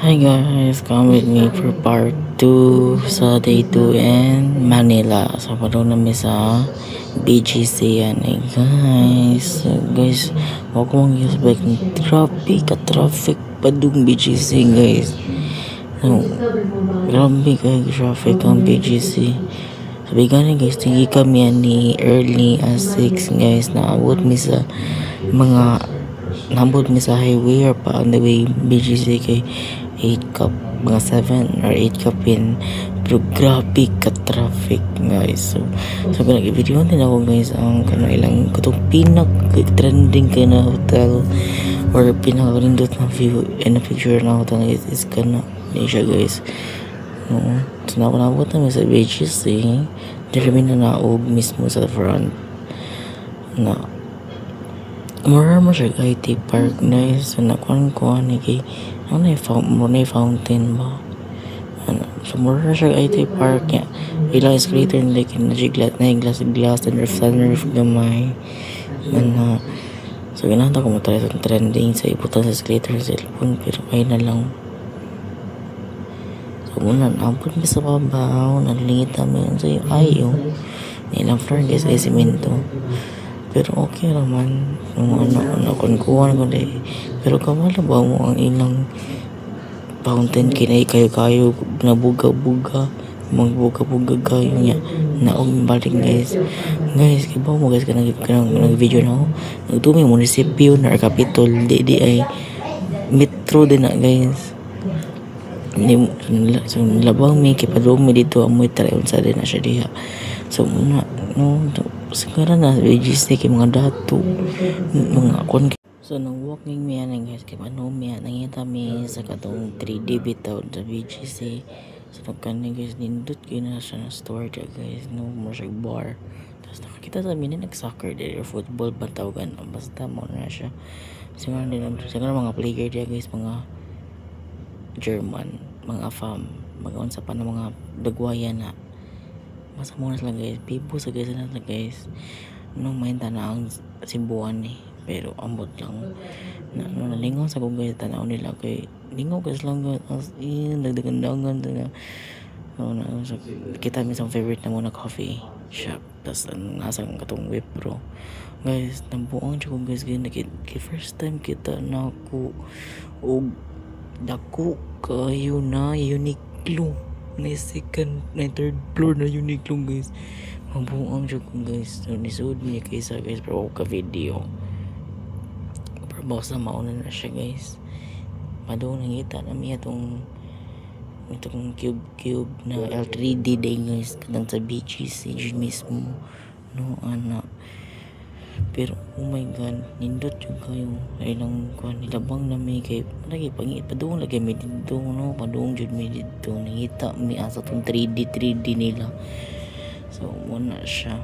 Hi guys, come with me for part 2 sa day 2 in Manila. So, padung namin sa BGC yan eh guys. So, guys, wag ko mong expect ng traffic padung BGC guys. So, grabe kayo traffic ang BGC. Sabi gani guys, tinggi kami yan ni early as 6 guys. Nabot mi sa highway or pa on the way BGC kay 8 cup mga 7 or 8 cup in pero grabe ka traffic guys. So nag-video din ako guys ang ilang katong pinak trending kay na hotel or pinaka-rindot na view and picture na hotel is kana ni siya guys. No, so nabot na sa BGC dili na naog mismo sa front na mura mo siya IT park guys. So nakuan ko ni kay ano yung fountain ba so mura siya IT park niya ilang escalator nila kinajiglat na yung glass and sunroof gamay man so ginahanta ko matry sa trending sa ibutan sa escalator sa cellphone pero ay na lang. So muna naabot mi sa babaw nalingit namin sa ayo nilang floor guys ay simento pero okay naman kung kunkuhan ko dahil pero kamala ba mo ang ilang fountain kinay kayo nabuga-buga magbuga-buga kayo niya naog balik guys kibaw mo guys kanang video na ako nagtumi munisipyo na kapitol di ay metro din na guys so labang may kipadumi dito amoy tarayon sa din na siya diha so muna no sigara na BGC kay mga dato mga kon so nang walking mi yan guys kay paano mi nangita mi sa katong 3D bitaw sa BGC so nagkani guys nindot kay na siya na store dia guys no mo siya bar tapos nakakita sa amin nag-soccer there football ba tawagan basta mo na siya siguro mga player dia guys mga German mga fam mga unsa pa na mga dagwayan na masa muna sila guys pipo sa guys na guys no main tanang simbuan ni pero ambot lang na nalingaw sa kong guys tanaw nila kay lingaw guys lang as in nagdagandangan na so, kita mi sa favorite na muna coffee shop tas nasa katong Wipro guys nambuang ko guys kay first time kita na ako og dako kayo na Uniqlo na second na third floor na Uniqlo guys mabuang siya ko guys so nisuod niya kaysa guys pero ka video pero baka mauna na siya guys madung nangita na miya itong cube na L3D day guys kadang sa BGC mismo no anak pero oh my god nindot yung kayo ay lang kuan nilabang na may kay lagi padung lagi may dito no padung jud may dito nangita mi asa tong 3D nila so muna siya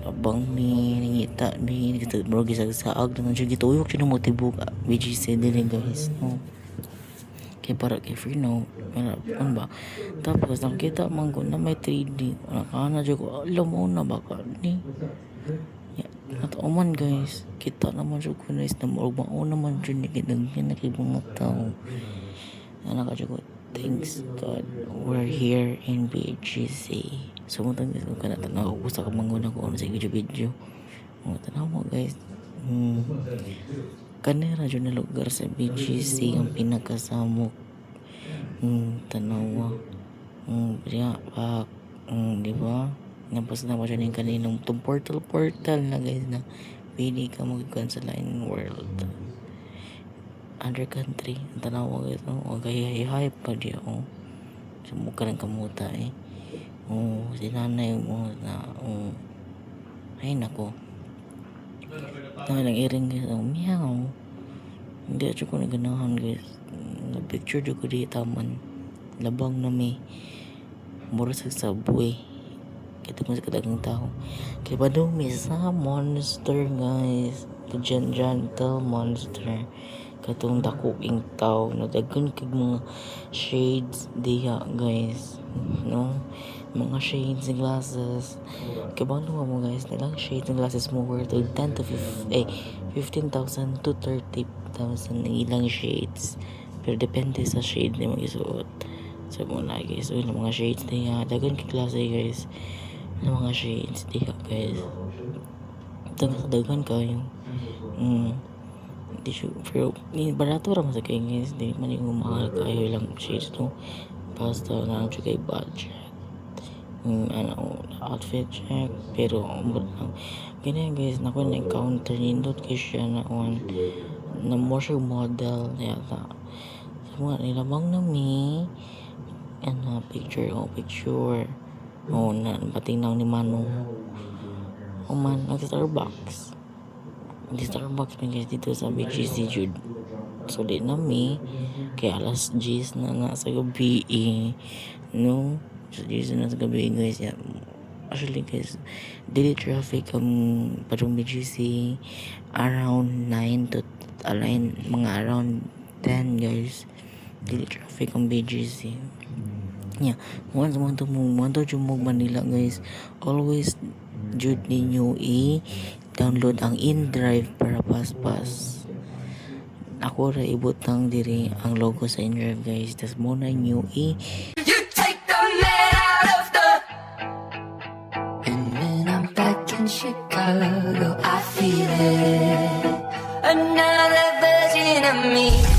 abang mi nangita mi kita bro gisagsaag na jud gituyok jud mo tibok BGC dili guys no kay para kay free no ano ba tapos nakita man ko na may 3D nakana jud ko alam mo na baka ni at oman guys kita naman siya ko guys na mao naman siya nakidagyan na kibong tao na nakadyo thanks God we're here in BGC so mo guys kung kanatanaw ko sa kamanguna ko sa video mo tanaw mo guys kanera dyan na lugar sa BGC ang pinakasamok tanawa priya pak di ba napos na mo siya ng kaninong itong portal na guys na pili ka magkuhan sa line world under country ang tanawa guys o kaya pa di ako sumukha ng kamuta sinanay mo na ay nako tayo lang iring guys meow hindi at ko naganahan guys na picture ko di taman labang na may mura sa subway kita mo sa kadagang tao kaya pa dumi sa monster guys the gentle monster katong dakuing tao nadagan kag mga shades diha guys no mga shades and glasses kaya ba mo guys nilang shades and glasses mo worth 10 to 15,000 to 30,000 ilang shades Pero depende sa shade na mag-isuot. So muna guys, so yung mga shades niya, dagan ka klase guys. Yung mga shades diha guys. Dagan kayo. Hindi siya, pero barato lang sa kayo guys. Hindi man yung mahal kayo lang shades no. Basta na siya kay budget. Outfit check. Pero umot lang. Ganyan guys, naku na-encounter nindot kay siya na more siya model yata. So mga nilamang na mi picture na patingnan ni Mano man nag-Starbucks man guys dito sa BGC Jude. So di na mi kay alas 10 na sa gabi no, so 10 na sa gabi guys. Actually guys, daily traffic ang padung BGC around 9 to mga around 10 guys. Daily traffic ang BGC. Yeah, once mo to Manila guys, always jud ninyo i-download ang InDrive para paspas. Ako ra ibutang diri ang logo sa InDrive guys. Tas mo na nyo You take the man out of the. And when I'm back in Chicago, I feel it. Another version of me.